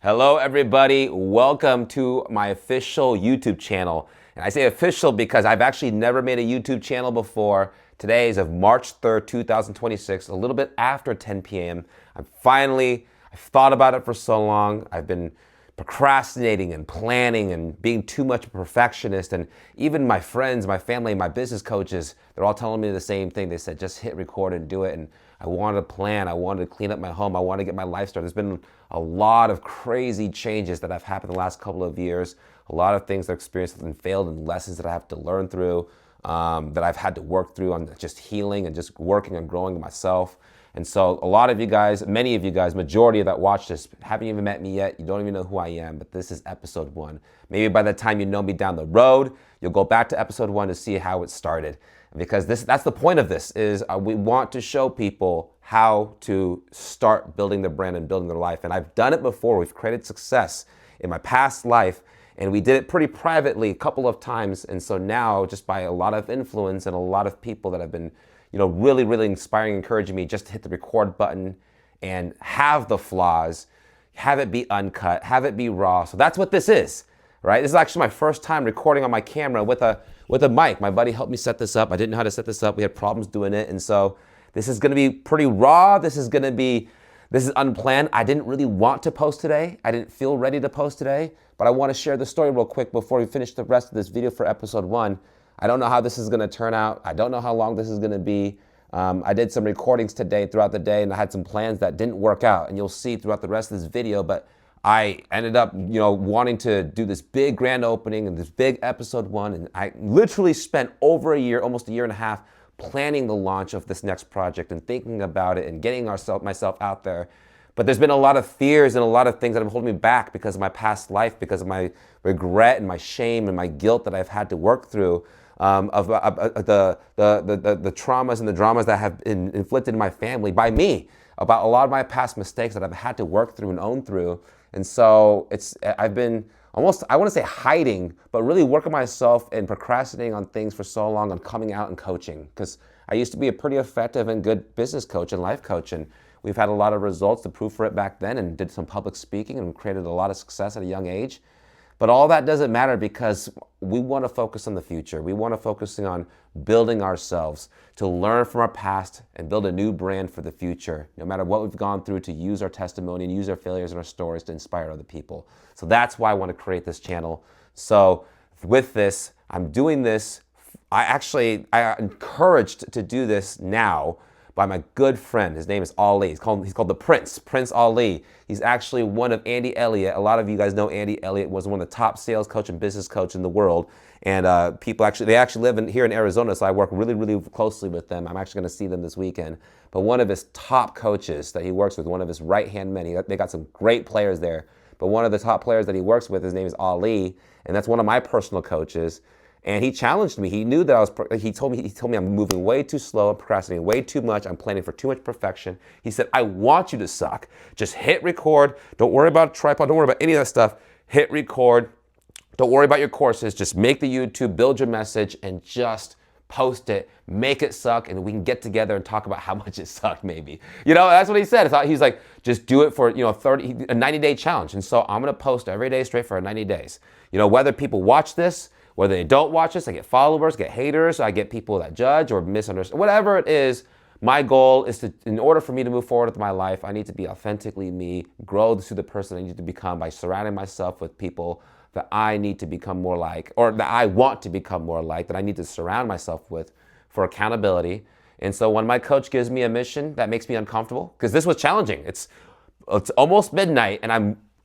Hello everybody, welcome to my official YouTube channel. And I say official because I've actually never made a YouTube channel before. Today is of March 3rd, 2026, a little bit after 10 p.m. I've thought about it for so long. I've been procrastinating and planning and being too much a perfectionist. And even my friends, my family, my business coaches, they're all telling me the same thing. They said, just hit record and do it. And I wanted to plan. I wanted to clean up my home. I wanted to get my life started. There's been a lot of crazy changes that have happened the last couple of years. A lot of things that I've experienced and failed, and lessons that I have to learn through, that I've had to work through on just healing and just working and growing myself. And so a lot of you guys, many of you guys, majority of that watch this, haven't even met me yet. You don't even know who I am, but this is episode 1. Maybe by the time you know me down the road, you'll go back to episode 1 to see how it started. Because that's the point of this, is we want to show people how to start building their brand and building their life. And I've done it before. We've created success in my past life, and we did it pretty privately a couple of times. And so now, just by a lot of influence and a lot of people that have been, really, really inspiring, encouraging me just to hit the record button and have the flaws, have it be uncut, have it be raw. So that's what this is, right? This is actually my first time recording on my camera with a mic. My buddy helped me set this up. I didn't know how to set this up. We had problems doing it. And so this is gonna be pretty raw. This is unplanned. I didn't really want to post today. I didn't feel ready to post today, but I wanna share the story real quick before we finish the rest of this video for episode 1. I don't know how this is gonna turn out. I don't know how long this is gonna be. I did some recordings today throughout the day, and I had some plans that didn't work out, and you'll see throughout the rest of this video, but I ended up, wanting to do this big grand opening and this big episode 1, and I literally spent over a year, almost a year and a half, planning the launch of this next project and thinking about it and getting myself out there. But there's been a lot of fears and a lot of things that have holding me back because of my past life, because of my regret and my shame and my guilt that I've had to work through, of the traumas and the dramas that have been inflicted in my family by me, about a lot of my past mistakes that I've had to work through and own through. And so I've been almost, I want to say hiding, but really working myself and procrastinating on things for so long on coming out and coaching. Because I used to be a pretty effective and good business coach and life coach, and we've had a lot of results to prove for it back then, and did some public speaking and created a lot of success at a young age. But all that doesn't matter because we want to focus on the future. We want to focus on building ourselves, to learn from our past and build a new brand for the future, no matter what we've gone through, to use our testimony and use our failures and our stories to inspire other people. So that's why I want to create this channel. So with this, I'm doing this. I encouraged to do this now by my good friend. His name is Ali. He's called the Prince Ali. He's actually one of Andy Elliott. A lot of you guys know Andy Elliott was one of the top sales coach and business coach in the world. And they actually live here in Arizona, so I work really, really closely with them. I'm actually gonna see them this weekend. But one of his top coaches that he works with, one of his right-hand men, they got some great players there, but one of the top players that he works with, his name is Ali, and that's one of my personal coaches. And he challenged me. He knew that he told me I'm moving way too slow, I'm procrastinating way too much, I'm planning for too much perfection. He said, I want you to suck. Just hit record. Don't worry about a tripod. Don't worry about any of that stuff. Hit record. Don't worry about your courses. Just make the YouTube, build your message, and just post it, make it suck, and we can get together and talk about how much it sucked maybe. That's what he said. He's like, just do it for, a 90-day challenge. And so I'm gonna post every day straight for 90 days. Whether people watch this, whether they don't watch this, I get followers, get haters, I get people that judge or misunderstand, whatever it is, my goal is to, in order for me to move forward with my life, I need to be authentically me, grow to the person I need to become by surrounding myself with people that I need to become more like, or that I want to become more like, that I need to surround myself with for accountability. And so when my coach gives me a mission that makes me uncomfortable, because this was challenging, it's almost midnight, and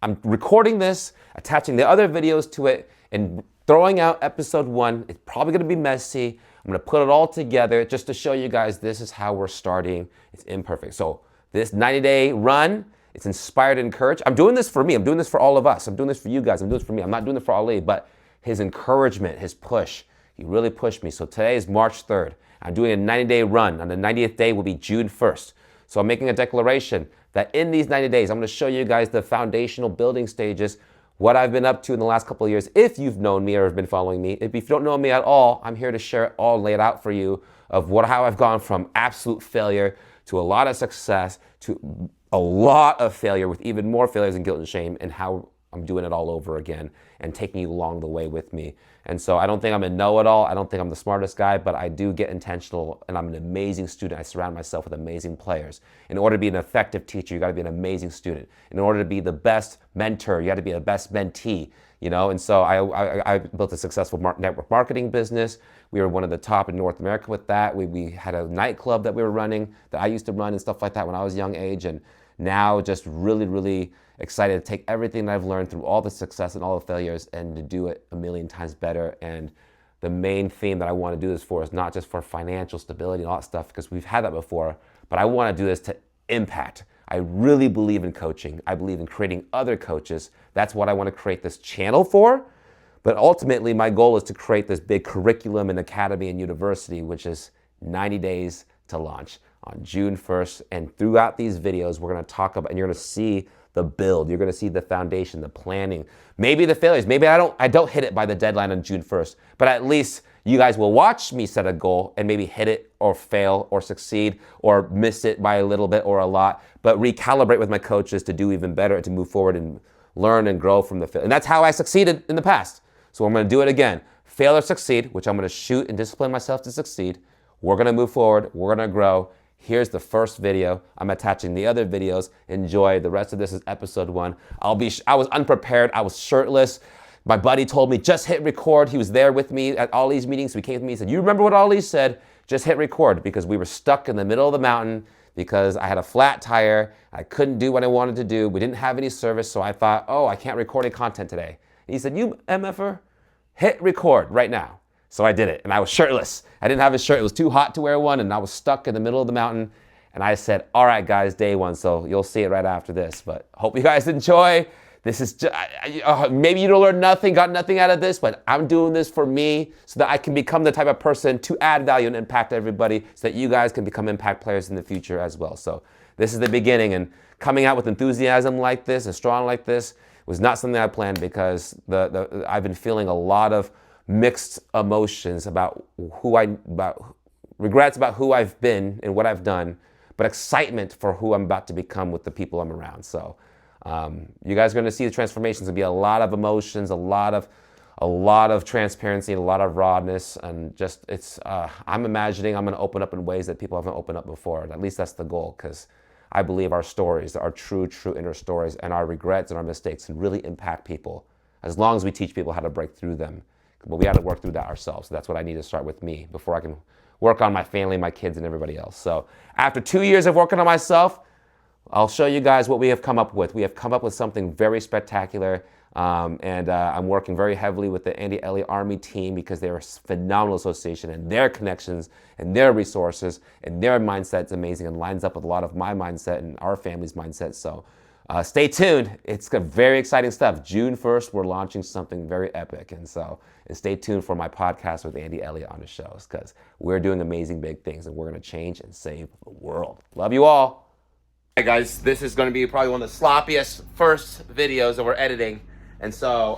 I'm recording this, attaching the other videos to it, and throwing out episode 1. It's probably gonna be messy. I'm gonna put it all together just to show you guys this is how we're starting. It's imperfect. So this 90-day run, it's inspired and encouraged. I'm doing this for me. I'm doing this for all of us. I'm doing this for you guys. I'm doing this for me. I'm not doing it for Ali, but his encouragement, his push, he really pushed me. So today is March 3rd. I'm doing a 90-day run. On the 90th day will be June 1st. So I'm making a declaration that in these 90 days, I'm gonna show you guys the foundational building stages, what I've been up to in the last couple of years, if you've known me or have been following me. If you don't know me at all, I'm here to share it all, lay it out for you, of how I've gone from absolute failure to a lot of success, to a lot of failure with even more failures and guilt and shame, and how I'm doing it all over again and taking you along the way with me. And so I don't think I'm a know-it-all. I don't think I'm the smartest guy, but I do get intentional, and I'm an amazing student. I surround myself with amazing players. In order to be an effective teacher, you got to be an amazing student. In order to be the best mentor, you got to be the best mentee. And so I built a successful network marketing business. We were one of the top in North America with that. We had a nightclub that we were running, that I used to run and stuff like that when I was a young age. And now just really, really excited to take everything that I've learned through all the success and all the failures and to do it a million times better. And the main theme that I want to do this for is not just for financial stability and all that stuff, because we've had that before, but I want to do this to impact. I really believe in coaching. I believe in creating other coaches. That's what I want to create this channel for. But ultimately, my goal is to create this big curriculum and academy and university, which is 90 days to launch on June 1st. And throughout these videos, we're going to talk about, and you're going to see the build. You're going to see the foundation, the planning, maybe the failures. Maybe I don't hit it by the deadline on June 1st, but at least you guys will watch me set a goal and maybe hit it or fail or succeed or miss it by a little bit or a lot, but recalibrate with my coaches to do even better, to move forward and learn and grow from the fail. And that's how I succeeded in the past. So I'm going to do it again. Fail or succeed, which I'm going to shoot and discipline myself to succeed. We're going to move forward. We're going to grow. Here's the first video. I'm attaching the other videos. Enjoy. The rest of this is episode 1. I was unprepared. I was shirtless. My buddy told me, just hit record. He was there with me at Ollie's meetings. So he came to me and said, you remember what Ollie said? Just hit record, because we were stuck in the middle of the mountain because I had a flat tire. I couldn't do what I wanted to do. We didn't have any service. So I thought, oh, I can't record any content today. And he said, you MFer, hit record right now. So I did it, and I was shirtless. I didn't have a shirt. It was too hot to wear one, and I was stuck in the middle of the mountain. And I said, all right, guys, day 1. So you'll see it right after this. But hope you guys enjoy. This is just, maybe you don't learn nothing, got nothing out of this, but I'm doing this for me so that I can become the type of person to add value and impact everybody, so that you guys can become impact players in the future as well. So this is the beginning, and coming out with enthusiasm like this and strong like this was not something I planned, because I've been feeling a lot of mixed emotions about regrets about who I've been and what I've done, but excitement for who I'm about to become with the people I'm around. So you guys are going to see the transformations. There'll be a lot of emotions, a lot of transparency, and a lot of rawness, and just I'm imagining I'm going to open up in ways that people haven't opened up before. At least that's the goal, because I believe our stories, our true inner stories, and our regrets and our mistakes can really impact people, as long as we teach people how to break through them. But we have to work through that ourselves. So that's what I need to start with me before I can work on my family, my kids, and everybody else. So after 2 years of working on myself, I'll show you guys what we have come up with. We have come up with something very spectacular. I'm working very heavily with the Andy Elliott Army team, because they're a phenomenal association, and their connections and their resources and their mindset's amazing, and lines up with a lot of my mindset and our family's mindset. So stay tuned. It's very exciting stuff. June 1st, we're launching something very epic. And stay tuned for my podcast with Andy Elliott on the shows, because we're doing amazing big things, and we're going to change and save the world. Love you all. Hey guys, this is going to be probably one of the sloppiest first videos that we're editing. And so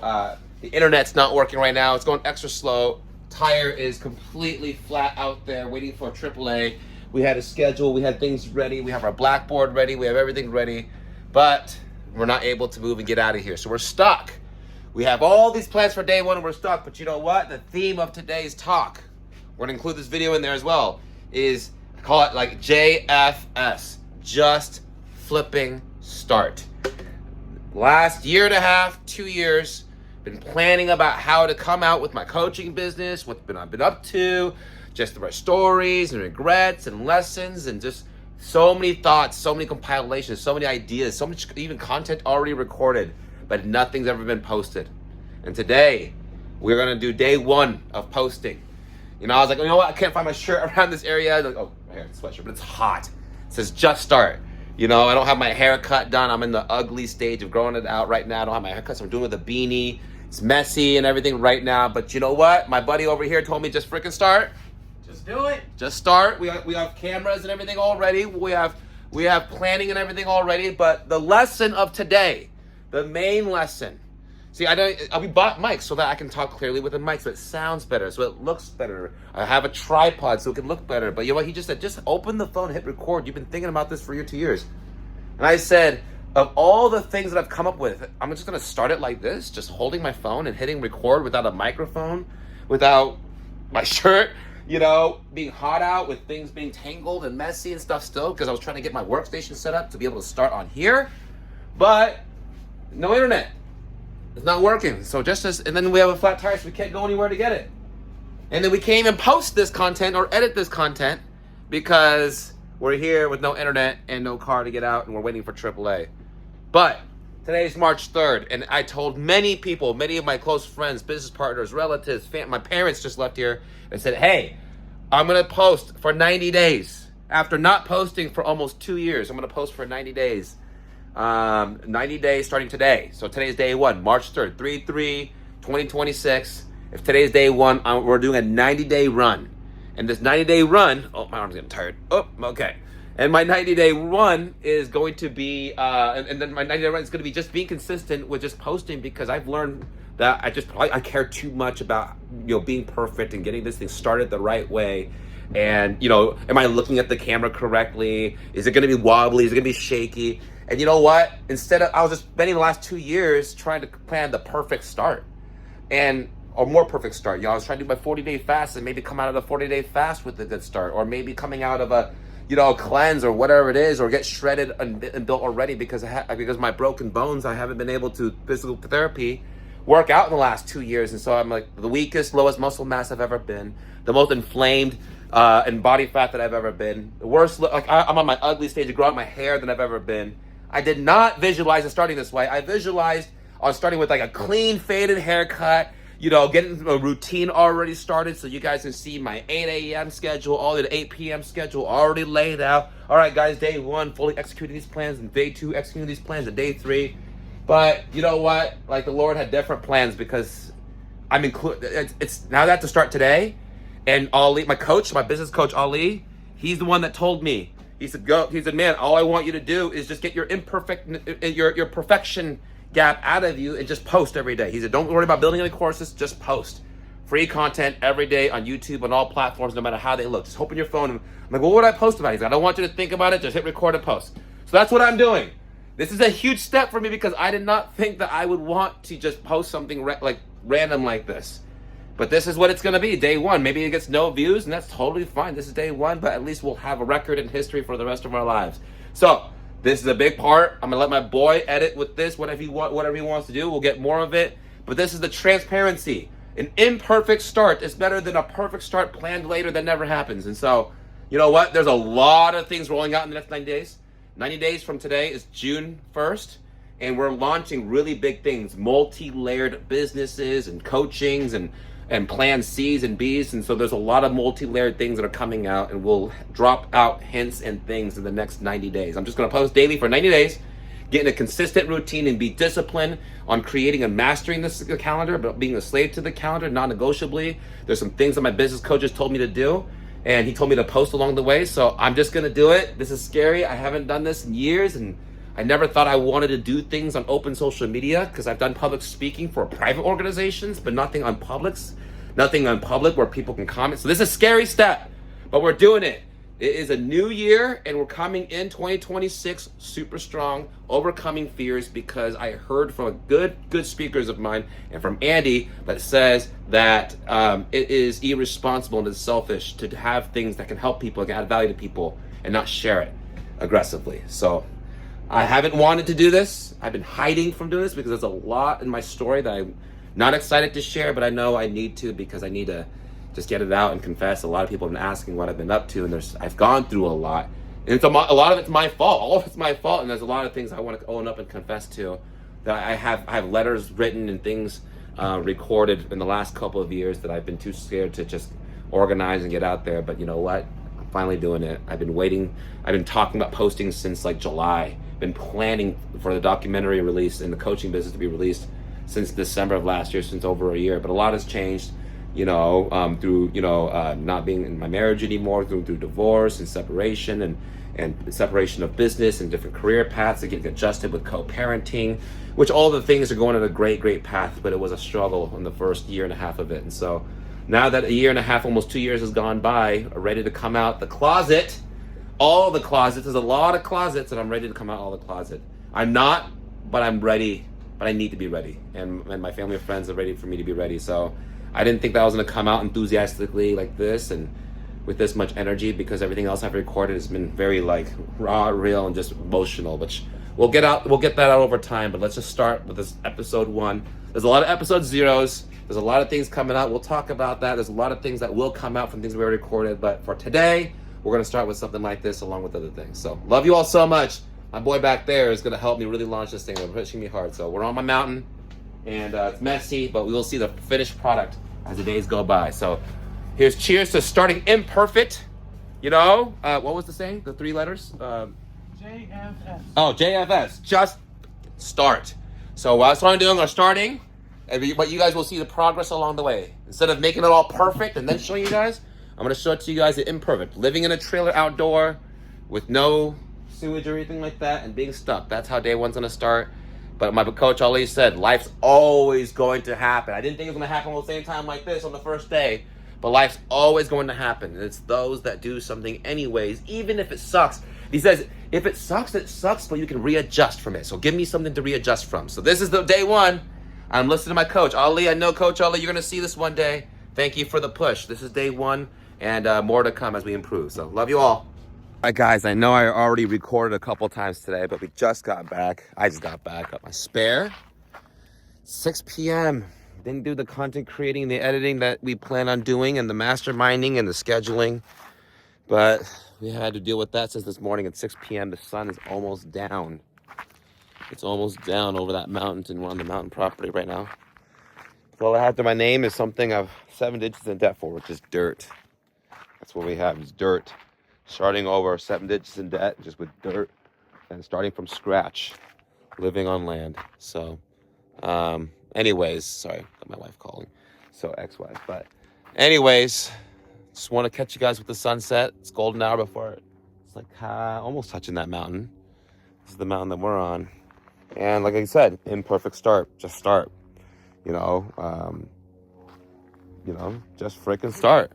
the internet's not working right now. It's going extra slow. Tire is completely flat out there waiting for AAA. We had a schedule. We had things ready. We have our blackboard ready. We have everything ready. But we're not able to move and get out of here. So we're stuck. We have all these plans for day 1, and we're stuck. But you know what? The theme of today's talk, we're going to include this video in there as well, is I call it like JFS. Just flipping start. Last year and a half, 2 years, been planning about how to come out with my coaching business, what I've been up to, just my stories and regrets and lessons, and just so many thoughts, so many compilations, so many ideas, so much even content already recorded, but nothing's ever been posted. And today, we're gonna do day 1 of posting. You know, I was like, you know what? I can't find my shirt around this area. Like, oh, right here, sweatshirt, but it's hot. It says just start. You know, I don't have my haircut done. I'm in the ugly stage of growing it out right now. I don't have my haircut, so I'm doing it with a beanie. It's messy and everything right now. But you know what? My buddy over here told me just freaking start. Just do it. Just start. We have cameras and everything already. We have planning and everything already. But the lesson of today, the main lesson. See, we bought mics so that I can talk clearly with the mic, so it sounds better, so it looks better. I have a tripod so it can look better. But you know what? He just said, just open the phone, hit record. You've been thinking about this for 2 years. And I said, of all the things that I've come up with, I'm just gonna start it like this, just holding my phone and hitting record without a microphone, without my shirt, being hot out, with things being tangled and messy and stuff still, because I was trying to get my workstation set up to be able to start on here, but no internet. It's not working. So and then we have a flat tire, so we can't go anywhere to get it. And then we can't even post this content or edit this content because we're here with no internet and no car to get out, and we're waiting for AAA. But today's March 3rd, and I told many people, many of my close friends, business partners, relatives, my parents just left here and said, hey, I'm going to post for 90 days. After not posting for almost 2 years, I'm going to post for 90 days. 90 days starting today. So today's day 1, March 3rd, 3/3/2026. If today's day 1, we're doing a 90-day run. And this 90-day run, my arm's getting tired. Okay. And my 90-day run is going to be, and then my 90-day run is going to be just being consistent with just posting, because I've learned that I care too much about, being perfect and getting this thing started the right way. And, am I looking at the camera correctly? Is it going to be wobbly? Is it going to be shaky? And you know what? I was just spending the last 2 years trying to plan the perfect start, or more perfect start. I was trying to do my 40-day fast and maybe come out of the 40-day fast with a good start, or maybe coming out of a cleanse or whatever it is, or get shredded and built already because of my broken bones. I haven't been able to physical therapy work out in the last 2 years, and so I'm like the weakest, lowest muscle mass I've ever been, the most inflamed and body fat that I've ever been, the worst. I'm on my ugly stage of growing my hair than I've ever been. I did not visualize it starting this way. I visualized on starting with like a clean faded haircut, getting a routine already started, so you guys can see my 8 a.m. schedule, all the 8 p.m. schedule already laid out. All right, guys, day 1, fully executing these plans, and day 2, executing these plans, and day 3. But you know what? Like, the Lord had different plans, because I'm included. It's now that to start today, and Ali, my coach, my business coach, Ali, he's the one that told me. He said, "Go." He said, "Man, all I want you to do is just get your your perfection gap out of you and just post every day." He said, "Don't worry about building any courses, just post. Free content every day on YouTube, on all platforms, no matter how they look. Just open your phone." I'm like, "Well, what would I post about?" He said, "I don't want you to think about it, just hit record and post." So that's what I'm doing. This is a huge step for me, because I did not think that I would want to just post something random like this. But this is what it's going to be, day 1. Maybe it gets no views, and that's totally fine. This is day 1, but at least we'll have a record in history for the rest of our lives. So this is a big part. I'm going to let my boy edit with this, whatever he wants to do. We'll get more of it. But this is the transparency. An imperfect start is better than a perfect start planned later that never happens. And so, you know what? There's a lot of things rolling out in the next 90 days. 90 days from today is June 1st. And we're launching really big things, multi-layered businesses and coachings and plan C's and B's. And so there's a lot of multi-layered things that are coming out, and we'll drop out hints and things in the next 90 days. I'm just going to post daily for 90 days, getting a consistent routine, and be disciplined on creating and mastering the calendar, but being a slave to the calendar, non-negotiably. There's some things that my business coaches told me to do, and he told me to post along the way. So I'm just going to do it. This is scary. I haven't done this in years, and I never thought I wanted to do things on open social media, because I've done public speaking for private organizations, but nothing on public where people can comment. So this is a scary step, but we're doing it. It is a new year, and we're coming in 2026 super strong, overcoming fears, because I heard from good speakers of mine and from Andy that says that it is irresponsible and it's selfish to have things that can help people and add value to people and not share it aggressively. So I haven't wanted to do this. I've been hiding from doing this because there's a lot in my story that I'm not excited to share, but I know I need to, because I need to just get it out and confess. A lot of people have been asking what I've been up to, and I've gone through a lot. And a lot of it's my fault. All of it's my fault, and there's a lot of things I want to own up and confess to. That I have letters written and things recorded in the last couple of years that I've been too scared to just organize and get out there. But you know what? I'm finally doing it. I've been waiting. I've been talking about posting since like July. Been planning for the documentary release and the coaching business to be released since December of last year, since over a year. But a lot has changed, through not being in my marriage anymore, through divorce and separation and separation of business and different career paths, and getting adjusted with co-parenting, which all the things are going on a great path. But it was a struggle in the first year and a half of it. And so now that a year and a half, almost 2 years has gone by, ready to come out the closet, all the closets. There's a lot of closets, and I'm ready to come out all the closet. I'm not, but I'm ready. But I need to be ready, and my family and friends are ready for me to be ready. So I didn't think that I was gonna come out enthusiastically like this and with this much energy, because everything else I've recorded has been very like raw, real, and just emotional. Which we'll get that out over time. But let's just start with this episode 1. There's a lot of episode zeros. There's a lot of things coming out. We'll talk about that. There's a lot of things that will come out from things we already recorded. But for today, we're gonna start with something like this along with other things. So love you all so much. My boy back there is gonna help me really launch this thing. They're pushing me hard. So we're on my mountain, and it's messy, but we will see the finished product as the days go by. So here's cheers to starting imperfect. You know, what was the saying? The 3 letters? JFS. Oh, JFS. Just start. So that's what I'm doing. I'm starting, but you guys will see the progress along the way. Instead of making it all perfect and then showing you guys, I'm going to show it to you guys the imperfect. Living in a trailer outdoor with no sewage or anything like that and being stuck. That's how day 1's going to start. But my coach always said, life's always going to happen. I didn't think it was going to happen at the same time like this on the first day. But life's always going to happen. And it's those that do something anyways, even if it sucks. He says, if it sucks, but you can readjust from it. So give me something to readjust from. So this is the day 1. I'm listening to my coach. Ali, I know Coach Ali, you're going to see this one day. Thank you for the push. This is day 1, and more to come as we improve. So love you all. All right, guys, I know I already recorded a couple times today, but we just got back. I just got back. Got my spare. 6 p.m. Didn't do the content creating, the editing that we plan on doing, and the masterminding and the scheduling. But we had to deal with that since this morning at 6 p.m. The sun is almost down. It's almost down over that mountain, and we're on the mountain property right now. So all I have to my name is something I've 7 digits in debt for, which is dirt. That's what we have, is dirt. Starting over 7 digits in debt, just with dirt, and starting from scratch, living on land. So, anyways, sorry, got my wife calling. So ex-wife, but anyways, just want to catch you guys with the sunset. It's golden hour before it's like almost touching that mountain. This is the mountain that we're on, and like I said, imperfect start. Just start. You know, just freaking start.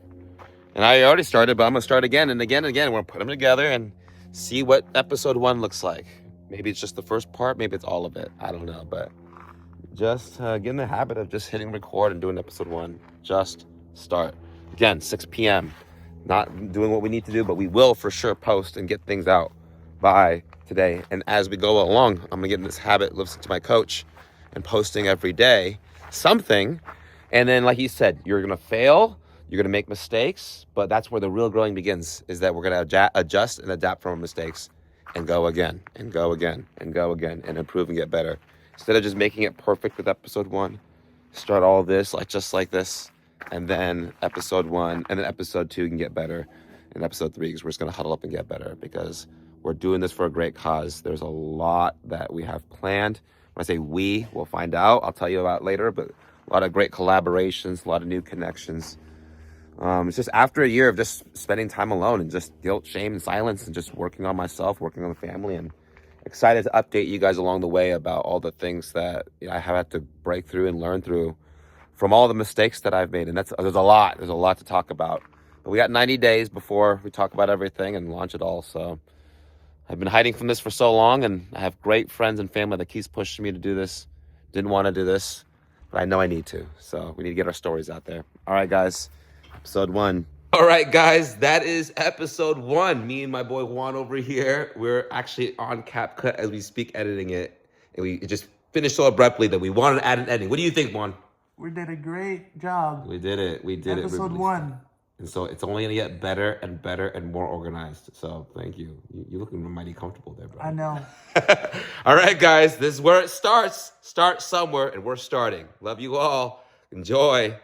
And I already started, but I'm gonna start again and again and again. We're gonna put them together and see what episode 1 looks like. Maybe it's just the first part, maybe it's all of it. I don't know, but just get in the habit of just hitting record and doing episode 1. Just start. Again, 6 p.m. Not doing what we need to do, but we will for sure post and get things out by today. And as we go along, I'm gonna get in this habit, listening to my coach and posting every day something. And then, like he said, you're gonna fail. You're going to make mistakes, but that's where the real growing begins, is that we're going to adjust and adapt from our mistakes and go again and go again and go again and improve and get better. Instead of just making it perfect with episode 1, start all this just like this, and then episode 1, and then episode 2 can get better, and episode 3, because we're just going to huddle up and get better, because we're doing this for a great cause. There's a lot that we have planned. When I say we, we'll find out. I'll tell you about later, but a lot of great collaborations, a lot of new connections. It's just after a year of just spending time alone and just guilt, shame, and silence, and just working on myself, working on the family, and excited to update you guys along the way about all the things that I have had to break through and learn through from all the mistakes that I've made. And there's a lot to talk about. But we got 90 days before we talk about everything and launch it all. So I've been hiding from this for so long, and I have great friends and family that keeps pushing me to do this. Didn't want to do this, but I know I need to. So we need to get our stories out there. All right, guys. Episode 1. All right, guys, that is episode 1. Me and my boy Juan over here, we're actually on CapCut as we speak, editing it. And it just finished so abruptly that we wanted to add an ending. What do you think, Juan? We did a great job. We did it. Episode 1. And so it's only going to get better and better and more organized. So thank you. You're looking mighty comfortable there, bro. I know. All right, guys, this is where it starts. Start somewhere, and we're starting. Love you all. Enjoy.